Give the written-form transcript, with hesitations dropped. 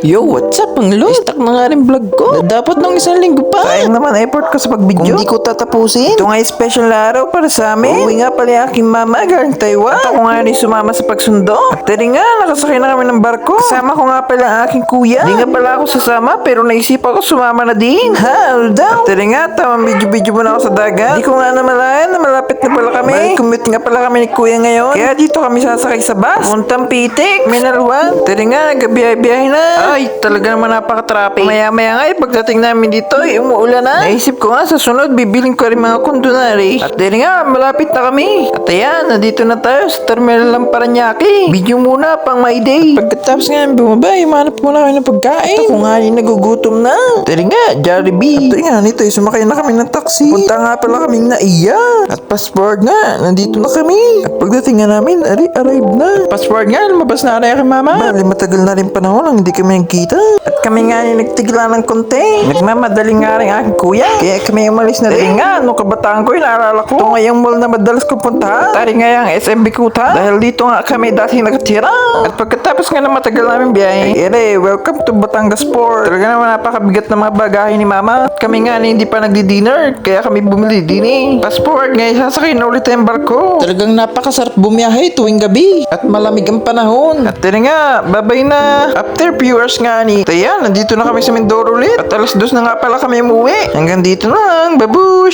Yo, what's up, ang lord? Stuck na nga rin vlog ko. Dapat nung isang linggo pa. Sayang naman effort ko sa pagbidyo. Kung di ko tatapusin. Ito nga yung special na araw para sa amin. Uwi nga pala yung aking mama galing Taiwan. At ako nga rin sumama sa pagsundo. At tari nga, nakasakay na kami ng barko. Kasama ko nga pala ang aking kuya. Di nga pala ako sasama pero naisip ako sumama na din. Ha, hold on. At tari nga, tamang video muna ako sa dagat. Di ko nga namalayan na malapit na pala kami. May commute nga pala kami ni kuya ngayon. Kaya dito kami sasakay sa bus. Puntang Pitik, Minalwan. Tari nga, nagbiyahe na. Ay, talaga naman napaka-traffic. Maya-maya nga, pagdating namin dito, umuulan na. Naisip ko nga, sa sunod, bibiling ko rin mga kondonari. At dahil nga, malapit na kami. At ayan, nandito na tayo sa terminal ng Paranaque. Video muna, pang my day. Pagkatapos nga, bumaba, imanap muna kami ng pagkain. At ako nga rin nagugutom na. Dahil nga, Jollibee. At nga, nito, sumakay na kami ng taxi. Punta nga pala kaming naiya. At passport nga, nandito na kami. At pagdating nga namin, arrive na. Passport nga, lumabas na rin kay mama. Bali, matagal na rin panahon lang, hindi kami nagkita. At kami nga yung nagtigla ng konti. Nagmamadali nga rin aking kuya. Kaya kami umalis na rin. Nga, nung kabataan ko, inaalala ko. Ito nga yung mall na madalas ko puntahan. Tari nga yung SMB Kuta. Dahil dito nga kami dati nakatira. At pagkatapos nga na matagal namin biyahe, welcome to Batangas Port. Talaga naman napakabigat na mga bagahe ni mama. At kami nga hindi pa nagdi-dinner. Kaya kami bumili din eh. Passport nga, sasakay na ulit yung barko. Talagang napakasarap bumiyahe tuwing gabi. At malamig ang panahon. At tari nga, babay na. After few hours nga ni Tayan, nandito na kami sa Mindoro ulit. At alas 2 na nga pala kami umuwi. Hanggang dito na lang. Babush!